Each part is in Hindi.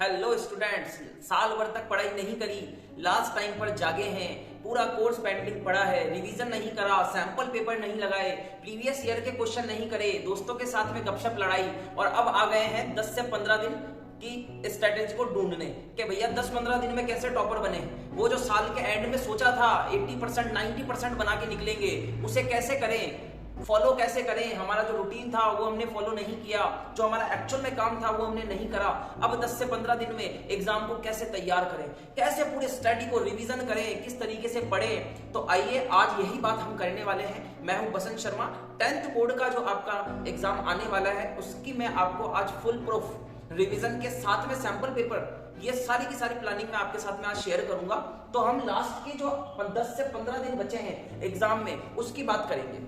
हेलो स्टूडेंट्स, साल भर तक पढ़ाई नहीं करी, लास्ट टाइम पर जागे हैं, पूरा कोर्स पेंडिंग पड़ा है, रिवीजन नहीं करा, सैंपल पेपर नहीं लगाए, प्रीवियस ईयर के क्वेश्चन नहीं करे, दोस्तों के साथ में गपशप लड़ाई और अब आ गए हैं 10 से 15 दिन की स्ट्रेटेजी को ढूंढने कि भैया 10-15 दिन में कैसे टॉपर बने। वो जो साल के एंड में सोचा था 80% 90% बना के निकलेंगे, उसे कैसे करें, फॉलो कैसे करें। हमारा जो रूटीन था वो हमने फॉलो नहीं किया, जो हमारा एक्चुअल में काम था वो हमने नहीं करा। अब 10 से 15 दिन में एग्जाम को कैसे तैयार करें, कैसे पूरे स्टडी को रिवीजन करें, किस तरीके से पढ़ें। तो आइए आज यही बात हम करने वाले हैं। मैं हूं बसंत शर्मा। 10th बोर्ड का जो आपका एग्जाम आने वाला है उसकी मैं आपको आज फुल प्रूफ रिवीजन के साथ में सैंपल पेपर, ये सारी की सारी प्लानिंग मैं आपके साथ में आज शेयर करूंगा। तो हम लास्ट के जो 10 से 15 दिन बचे हैं एग्जाम में उसकी बात करेंगे।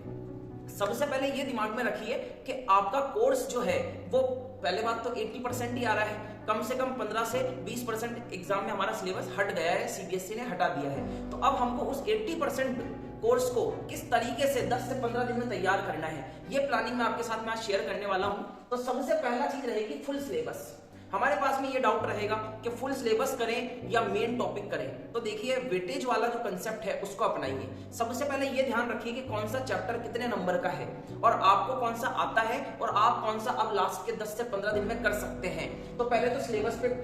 सबसे पहले ये दिमाग में रखिए कि आपका कोर्स जो है वो पहले बात तो 80% ही आ रहा है, कम से कम 15 से 20% एग्जाम में हमारा सिलेबस हट गया है, सीबीएसई ने हटा दिया है। तो अब हमको उस 80% कोर्स को किस तरीके से 10 से 15 दिन में तैयार करना है, ये प्लानिंग मैं आपके साथ में आज शेयर करने वाला हूं। तो सबसे पहला चीज रहेगी फुल सिलेबस। हमारे पास में ये डाउट रहेगा कि फुल सिलेबस करें या मेन टॉपिक करें। तो देखिए, वेटेज वाला जो कंसेप्ट है उसको अपनाइए। सबसे पहले ये ध्यान रखिए कि कौन सा चैप्टर कितने नंबर का है और आपको कौन सा आता है और आप कौन सा अब लास्ट के 10 से 15 दिन में कर सकते हैं। तो पहले तो सिलेबस पे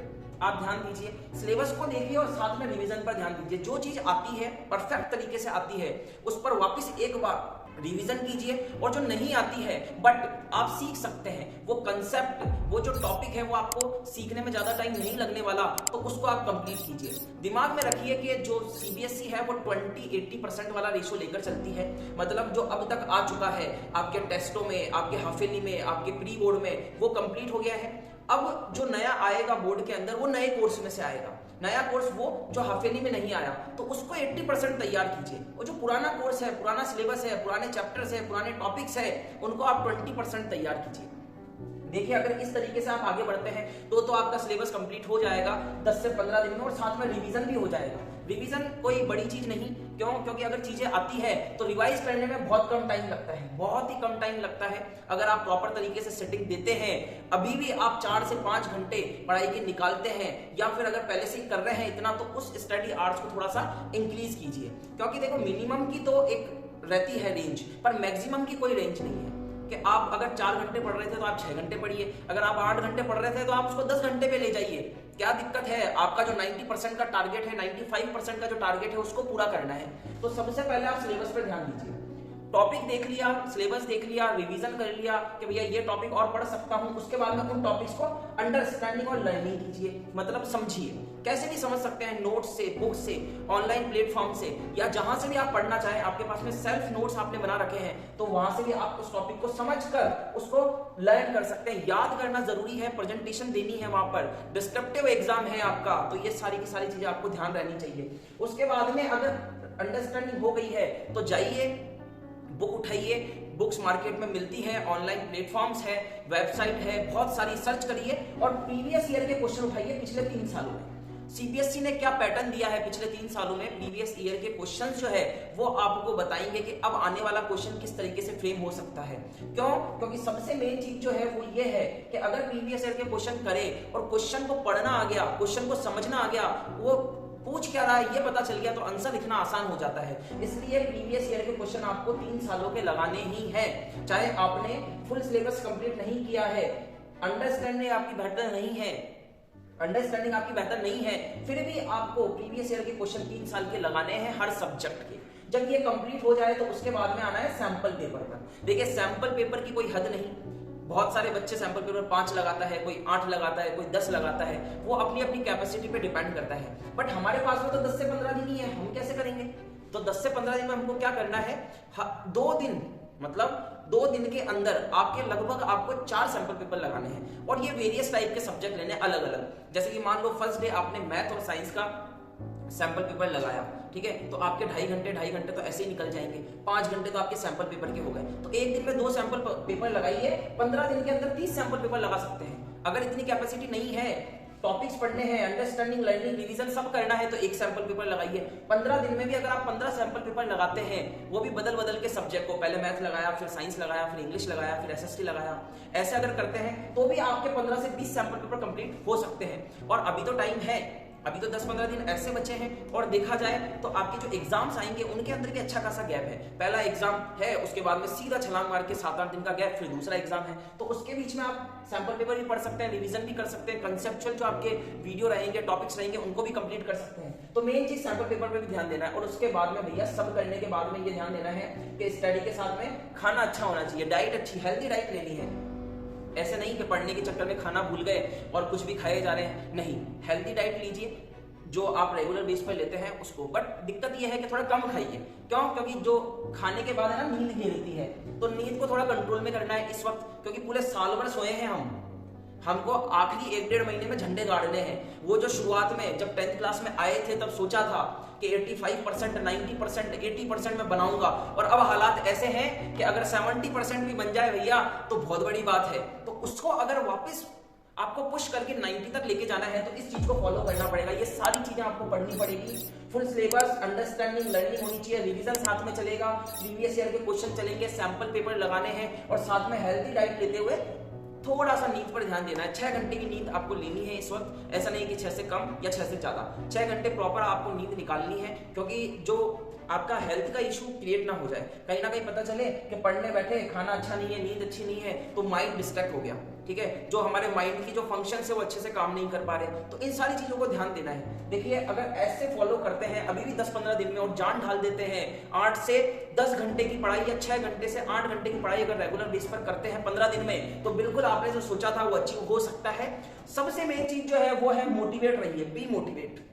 आप ध्यान दीजिए, सिलेबस को देखिए और साथ में रिवीजन पर ध्यान दीजिए। जो चीज आती है परफेक्ट तरीके से आती है उस पर वापस एक बार रिवीजन कीजिए, और जो नहीं आती है बट आप सीख सकते हैं वो कंसेप्ट, वो जो टॉपिक है वो आपको सीखने में ज्यादा टाइम नहीं लगने वाला, तो उसको आप कंप्लीट कीजिए। दिमाग में रखिए कि जो सीबीएसई है वो 20-80% वाला रेशियो लेकर चलती है। मतलब जो अब तक आ चुका है आपके टेस्टों में, आपके हाफिली में, आपके प्री बोर्ड में, वो कंप्लीट हो गया है। अब जो नया आएगा बोर्ड के अंदर वो नए कोर्स में से आएगा। नया कोर्स वो जो हाफेली में नहीं आया, तो उसको 80% तैयार कीजिए। और जो पुराना कोर्स है, पुराना सिलेबस है, पुराने चैप्टर्स है, पुराने टॉपिक्स है, उनको आप 20% तैयार कीजिए। देखिए, अगर इस तरीके से आप आगे बढ़ते हैं तो आपका सिलेबस कंप्लीट हो जाएगा 10 से 15 दिन में, और साथ में रिवीजन भी हो जाएगा। रिवीजन कोई बड़ी चीज नहीं, क्यों? क्योंकि अगर चीजें आती है तो रिवाइज करने में बहुत कम टाइम लगता है, बहुत ही कम टाइम लगता है। अगर आप प्रॉपर तरीके से सेटिंग देते हैं, अभी भी आप 4 से 5 घंटे पढ़ाई के निकालते हैं, या फिर अगर पहले से ही कर रहे हैं इतना, तो उस स्टडी आवर्स को थोड़ा सा इंक्रीज कीजिए। क्योंकि देखो, मिनिमम की तो एक रहती है रेंज, पर मैक्सिमम की कोई रेंज नहीं है कि आप अगर 4 घंटे पढ़ रहे थे तो आप 6 घंटे पढ़िए, अगर आप 8 घंटे पढ़ रहे थे तो आप उसको 10 घंटे पे ले जाइए। क्या दिक्कत है? आपका जो 90% का टारगेट है, 95% का जो टारगेट है, उसको पूरा करना है। तो सबसे पहले आप सिलेबस पर ध्यान दीजिए। टॉपिक देख लिया, सिलेबस देख लिया, रिवीजन कर लिया कि भैया ये टॉपिक और पढ़ सकता हूं, उसके बाद में उन टॉपिक्स को अंडरस्टैंडिंग और लर्निंग कीजिए। मतलब समझिए। कैसे भी समझ सकते हैं, नोट्स से, बुक से, ऑनलाइन प्लेटफॉर्म से, या जहां से भी आप पढ़ना चाहें। आपके पास में सेल्फ नोट्स आपने बना रखे हैं तो वहां से भी आप उस टॉपिक को समझकर उसको लर्न कर सकते हैं। याद करना जरूरी है, प्रेजेंटेशन देनी है वहां पर, डिस्क्रिप्टिव एग्जाम है आपका, तो ये सारी की सारी चीजें आपको ध्यान रहनी चाहिए। उसके बाद में अगर अंडरस्टैंडिंग हो गई है तो जाइए, बुक उठाइए। बुक्स मार्केट में मिलती है, ऑनलाइन प्लेटफॉर्म्स है, वेबसाइट है, बहुत सारी, सर्च करिए और प्रीवियस ईयर के क्वेश्चन उठाइए पिछले 3 सालों में। सीबीएसई ने क्या पैटर्न दिया है पिछले 3 सालों में, प्रीवियस ईयर के क्वेश्चन जो है वो आपको बताएंगे कि अब आने वाला क्वेश्चन किस तरीके से फ्रेम हो सकता है। क्यों? क्योंकि सबसे मेन चीज जो है वो ये है कि अगर प्रीवियस ईयर के क्वेश्चन करे और क्वेश्चन को पढ़ना आ गया, क्वेश्चन को समझना आ गया, वो पूछ क्या रहा है ये पता चल गया, तो आंसर लिखना आसान हो जाता है। इसलिए प्रीवियस ईयर के क्वेश्चन आपको 3 सालों के लगाने ही हैं। चाहे आपने फुल सिलेबस कंप्लीट नहीं किया है, अंडरस्टैंडिंग आपकी बेहतर नहीं है, फिर भी आपको प्रीवियस ईयर के क्वेश्चन 3 साल के लगाने हैं हर सब्जेक्ट के। जब ये कंप्लीट हो जाए तो उसके बाद में आना है सैंपल पेपर पर। देखिए, सैंपल पेपर की कोई हद नहीं। बहुत सारे बच्चे सैंपल पेपर 5 लगाता है, कोई 8 लगाता है, कोई 10 लगाता है, वो अपनी अपनी कैपेसिटी पे डिपेंड करता है। बट हमारे पास में तो 10 से 15 दिन ही है, हम कैसे करेंगे? तो 10 से 15 दिन में हमको क्या करना है, 2 दिन, मतलब 2 दिन के अंदर आपके लगभग आपको 4 सैंपल पेपर लगाने हैं, और ये वेरियस टाइप के सब्जेक्ट लेने अलग अलग। जैसे कि मान लो फर्स्ट डे आपने मैथ और साइंस का सैंपल पेपर लगाया, ठीक है, तो आपके 2.5 घंटे तो ऐसे ही निकल जाएंगे, 5 घंटे तो आपके सैंपल पेपर के हो गए। तो एक दिन में 2 सैंपल पेपर लगाइए, 15 दिन के अंदर 30 सैंपल पेपर लगा सकते हैं। अगर इतनी कैपेसिटी नहीं है टॉपिक्स पढ़ने हैं, अंडरस्टैंडिंग, लर्निंग, रिवीजन सब करना है तो एक सैंपल पेपर लगाइए। 15 दिन में भी अगर आप 15 सैंपल पेपर लगाते हैं, वो भी बदल बदल के सब्जेक्ट को, पहले मैथ लगाया, फिर साइंस लगाया, फिर इंग्लिश लगाया, फिर एसएसटी लगाया, ऐसे अगर करते हैं तो भी आपके 15 से 20 सैंपल पेपर कंप्लीट हो सकते हैं। और अभी तो टाइम है, अभी तो 10-15 दिन ऐसे बचे हैं। और देखा जाए तो आपके जो एग्जाम्स आएंगे उनके अंदर भी अच्छा खासा गैप है। पहला एग्जाम है, उसके बाद में सीधा छलांग मार के 7-8 दिन का गैप, फिर दूसरा एग्जाम है, तो उसके बीच में आप सैंपल पेपर भी पढ़ सकते हैं, रिवीजन भी कर सकते हैं, कंसेप्चुअल जो आपके वीडियो रहेंगे, टॉपिक्स रहेंगे, उनको भी कंप्लीट कर सकते हैं। तो मेन चीज सैंपल पेपर पे भी ध्यान देना है। और उसके बाद में भैया सब करने के बाद में ये ध्यान देना है कि स्टडी के साथ में खाना अच्छा होना चाहिए, डाइट अच्छी, हेल्दी डाइट लेनी है। ऐसे नहीं कि पढ़ने के चक्कर में खाना भूल गए और कुछ भी खाए जा रहे हैं, नहीं, हेल्दी डाइट लीजिए जो आप रेगुलर बेस पर लेते हैं उसको। बट दिक्कत यह है कि थोड़ा कम खाइए। क्यों? क्योंकि जो खाने के बाद है ना, नींद घेरती है, तो नींद को थोड़ा कंट्रोल में करना है इस वक्त, क्योंकि पूरे साल भर सोए हैं हमको आखिरी 1-1.5 महीने में झंडे गाड़ने हैं। वो जो शुरुआत में जब 10th क्लास में आए थे तब सोचा था कि 85%, 90%, 80% में बनाऊंगा, और अब हालात ऐसे हैं कि अगर 70% भी बन जाए भैया तो बहुत बड़ी बात है। तो उसको अगर वापस आपको पुश करके 90 तक लेके जाना है तो इस चीज को फॉलो करना पड़ेगा। ये सारी चीजें आपको पढ़नी पड़ेगी। फुल सिलेबस, अंडरस्टैंडिंग, लर्निंग होनी चाहिए, रिवीजन साथ में चलेगा, प्रीवियस ईयर के क्वेश्चन चलेंगे, सैंपल पेपर लगाने हैं, और साथ में हेल्दी डाइट लेते हुए थोड़ा सा नींद पर ध्यान देना है। 6 घंटे की नींद आपको लेनी है इस वक्त, ऐसा नहीं कि 6 से कम या 6 से ज्यादा, 6 घंटे प्रॉपर आपको नींद निकालनी है। क्योंकि जो आपका हेल्थ का इशू क्रिएट ना हो जाए, कहीं ना कहीं पता चले कि पढ़ने बैठे, खाना अच्छा नहीं है, नींद अच्छी नहीं है, तो माइंड डिस्ट्रैक्ट हो गया, ठीक है, जो हमारे माइंड की जो फंक्शन है वो अच्छे से काम नहीं कर पा रहे। तो इन सारी चीजों को ध्यान देना है। देखिए, अगर ऐसे फॉलो करते हैं अभी भी 10-15 दिन में और जान ढाल देते हैं, 8 से 10 घंटे की पढ़ाई या 6 घंटे से 8 घंटे की पढ़ाई अगर रेगुलर बेस पर करते हैं 15 दिन में, तो बिल्कुल आपने जो सोचा था वो अचीव हो सकता है। सबसे मेन चीज जो है वो है मोटिवेट रहिए, बी मोटिवेट,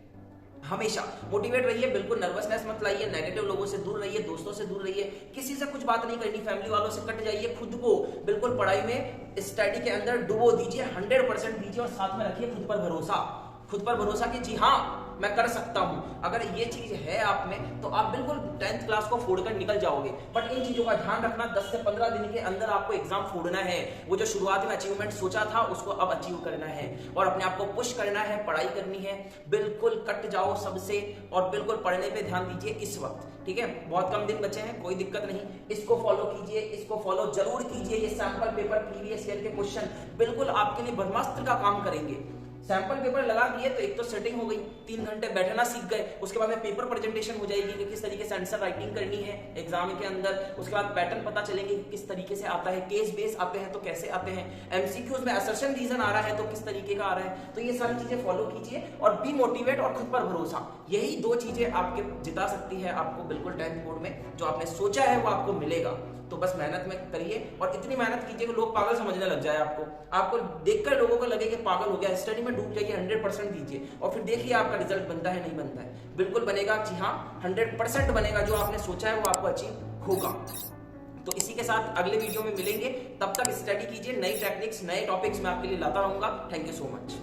हमेशा मोटिवेट रहिए, बिल्कुल नर्वसनेस मत लाइए, नेगेटिव लोगों से दूर रहिए, दोस्तों से दूर रहिए, किसी से कुछ बात नहीं करनी, फैमिली वालों से कट जाइए, खुद को बिल्कुल पढ़ाई में, स्टडी के अंदर डुबो दीजिए, 100% दीजिए, और साथ में रखिए खुद पर भरोसा। खुद पर भरोसा कि जी हाँ मैं कर सकता हूं। अगर ये चीज है आप में तो आप बिल्कुल 10th क्लास को फोड़कर निकल जाओगे। बट इन चीजों का ध्यान रखना, 10 से 15 दिन के अंदर आपको एग्जाम फोड़ना है। वो जो शुरुआत में अचीवमेंट सोचा था उसको अब अचीव करना है और अपने आप को पुश करना है, पढ़ाई करनी है, बिल्कुल कट जाओ सबसे और बिल्कुल पढ़ने पे ध्यान दीजिए इस वक्त, ठीक है। बहुत कम दिन बचे हैं, कोई दिक्कत नहीं, इसको फॉलो कीजिए, इसको फॉलो जरूर कीजिए। ये सैंपल पेपर, प्रीवियस ईयर के क्वेश्चन बिल्कुल आपके लिए ब्रह्मास्त्र का काम करेंगे। सैंपल पेपर लगा दिए तो एक तो सेटिंग हो गई, 3 घंटे बैठना सीख गए, उसके बाद में पेपर प्रेजेंटेशन हो जाएगी कि किस तरीके से आंसर राइटिंग करनी है एग्जाम के अंदर, उसके बाद पैटर्न पता चलेंगे कि किस तरीके से आता है, केस बेस आते हैं तो कैसे आते हैं, एमसीक्यूज में असर्शन रीजन आ रहा है तो किस तरीके का आ रहा है। तो ये सारी चीजें फॉलो कीजिए और बी मोटिवेट और खुद पर भरोसा, यही 2 चीजें आपके जिता सकती है आपको बिल्कुल 10th बोर्ड में। जो आपने सोचा है वो आपको मिलेगा, तो बस मेहनत में करिए और इतनी मेहनत कीजिए कि लोग पागल समझने लग जाए आपको देखकर लोगों को लगे कि पागल हो गया, स्टडी में डूब जाइए, 100% दीजिए और फिर देखिए आपका रिजल्ट बनता है नहीं बनता है। बिल्कुल बनेगा, जी हाँ 100% बनेगा, जो आपने सोचा है वो आपको अचीव होगा। तो इसी के साथ अगले वीडियो में मिलेंगे, तब तक स्टडी कीजिए, नई टेक्निक्स, नए टॉपिक्स मैं आपके लिए लाता रहूंगा। Thank you so much.